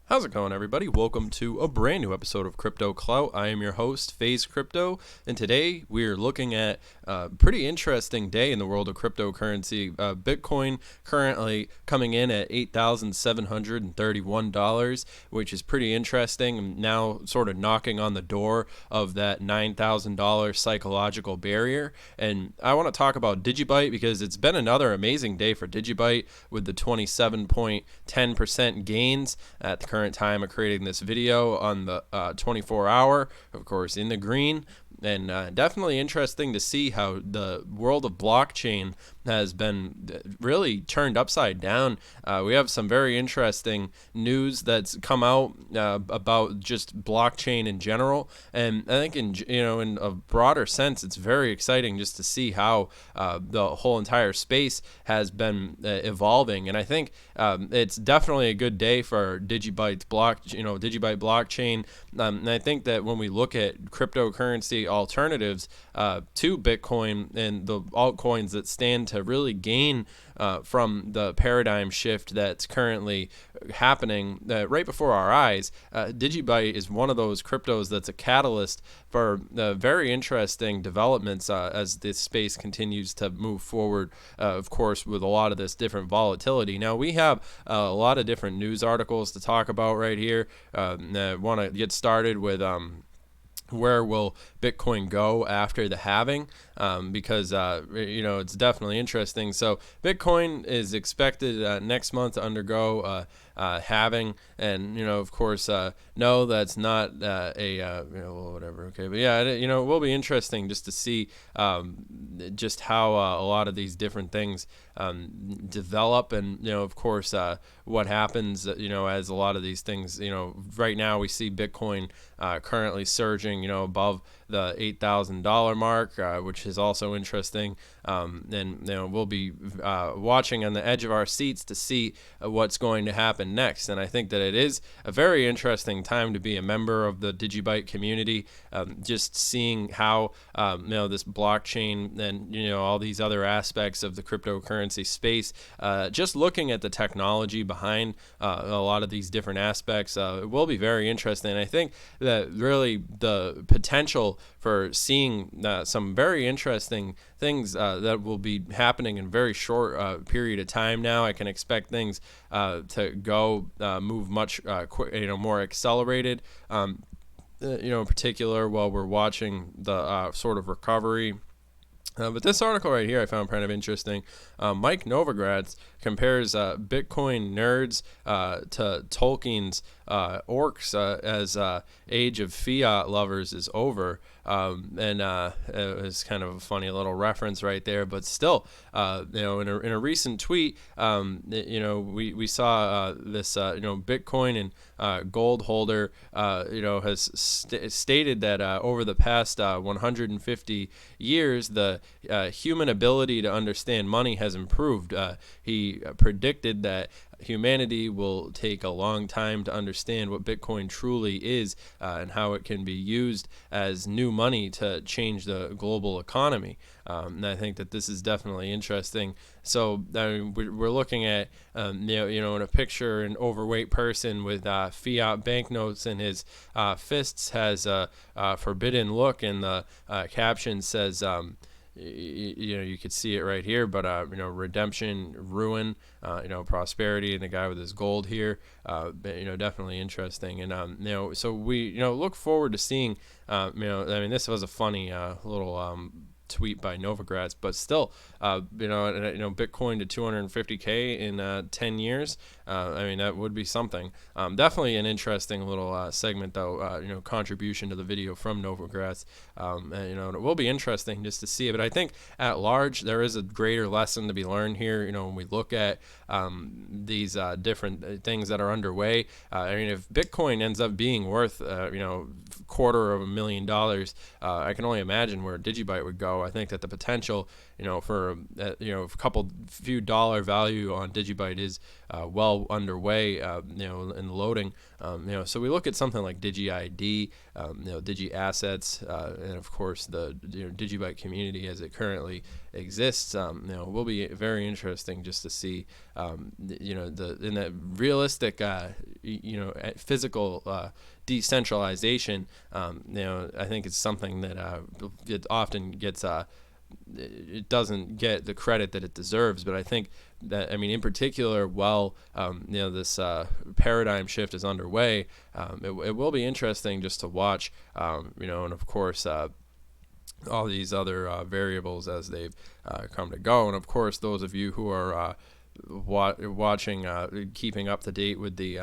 How's it going, everybody? Welcome to a brand new episode of Crypto Clout. I am your host, FaZe Crypto, and today we're looking at a pretty interesting day in the world of cryptocurrency. Bitcoin currently coming in at $8,731, which is pretty interesting, and now sort of knocking on the door of that $9,000 psychological barrier. And I want to talk about DigiByte because it's been another amazing day for DigiByte with the 27.10% gains at the current time of creating this video on the 24-hour, of course, in the green. And definitely interesting to see how the world of blockchain has been really turned upside down. We have some very interesting news that's come out about just blockchain in general, and I think in a broader sense, it's very exciting just to see how the whole entire space has been evolving. And I think it's definitely a good day for DigiByte blockchain. And I think that when we look at cryptocurrency alternatives to Bitcoin and the altcoins that stand to really gain from the paradigm shift that's currently happening right before our eyes, DigiByte is one of those cryptos that's a catalyst for very interesting developments as this space continues to move forward, of course, with a lot of this different volatility. Now, we have a lot of different news articles to talk about right here. I want to get started with where will Bitcoin go after the halving, because it's definitely interesting. So Bitcoin is expected next month to undergo halving, and of course, no, that's not whatever. Okay, but yeah, it will be interesting just to see just how a lot of these different things develop, and of course, what happens as a lot of these things. Right now we see Bitcoin currently surging above the $8,000 mark, which is also interesting. And we'll be watching on the edge of our seats to see what's going to happen next. And I think that it is a very interesting time to be a member of the DigiByte community. Just seeing how this blockchain and all these other aspects of the cryptocurrency space. Just looking at the technology behind a lot of these different aspects, it will be very interesting. And I think that really the potential for seeing some very interesting things that will be happening in a very short period of time now. I can expect things to move much more accelerated, in particular while we're watching the sort of recovery. But this article right here I found kind of interesting. Mike Novogratz compares Bitcoin nerds to Tolkien's orcs as age of fiat lovers is over. And it was kind of a funny little reference right there, but still, in a recent tweet, we saw this, Bitcoin and gold holder, has stated that over the past 150 years, the human ability to understand money has improved. He predicted that humanity will take a long time to understand what Bitcoin truly is and how it can be used as new money to change the global economy. And I think that this is definitely interesting. So we're looking at, in a picture, an overweight person with fiat banknotes in his fists has a forbidden look, and the caption says, you could see it right here, but redemption, ruin, prosperity, and the guy with his gold here, definitely interesting. And so we look forward to seeing, this was a funny little tweet by Novogratz, but still, Bitcoin to 250K in 10 years. That would be something. Definitely an interesting little segment, though. Contribution to the video from Novogratz. It will be interesting just to see it. But I think at large there is a greater lesson to be learned here. When we look at these different things that are underway. If Bitcoin ends up being worth $250,000, I can only imagine where DigiByte would go. I think that the potential for a couple few dollar value on DigiByte is well underway, in the loading. So we look at something like DigiID, Digi Assets, and of course the DigiByte community as it currently exists. Will be very interesting just to see, in that realistic, physical decentralization. I think it's something that it often gets. It doesn't get the credit that it deserves, but I think that, in particular, while this paradigm shift is underway, it will be interesting just to watch, and of course all these other variables as they've come to go. And of course, those of you who are watching, keeping up to date with the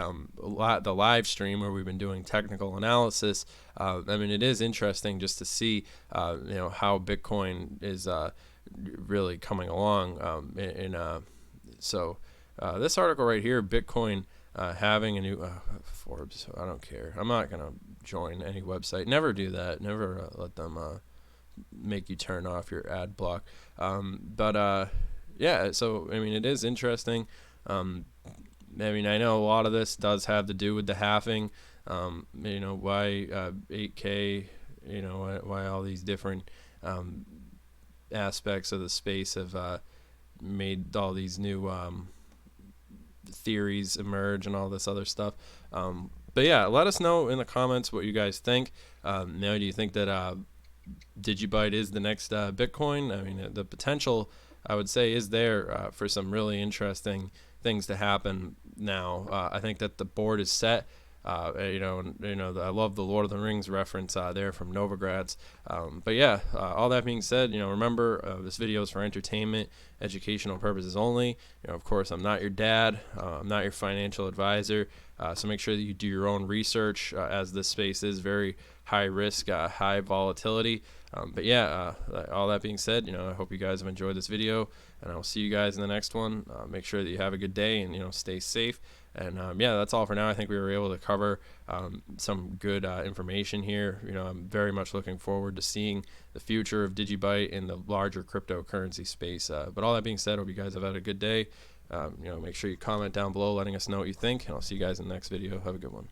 live stream where we've been doing technical analysis. It is interesting just to see how Bitcoin is really coming along. So this article right here, Bitcoin having a new Forbes. I don't care. I'm not gonna join any website. Never do that. Never let them make you turn off your ad block. Yeah, so it is interesting. I know a lot of this does have to do with the halving. Why 8K, why all these different aspects of the space have made all these new theories emerge and all this other stuff. But yeah, let us know in the comments what you guys think. Do you think that DigiByte is the next Bitcoin? The potential, I would say, is there for some really interesting things to happen now. I think that the board is set. I love the Lord of the Rings reference there from Novogratz. But yeah, all that being said, remember this video is for entertainment, educational purposes only. Of course, I'm not your dad. I'm not your financial advisor. So make sure that you do your own research, as this space is very high risk, high volatility. But yeah, all that being said, I hope you guys have enjoyed this video, and I'll see you guys in the next one. Make sure that you have a good day and stay safe. And yeah, that's all for now. I think we were able to cover some good information here. I'm very much looking forward to seeing the future of DigiByte in the larger cryptocurrency space. But all that being said, hope you guys have had a good day. Make sure you comment down below letting us know what you think, and I'll see you guys in the next video. Have a good one.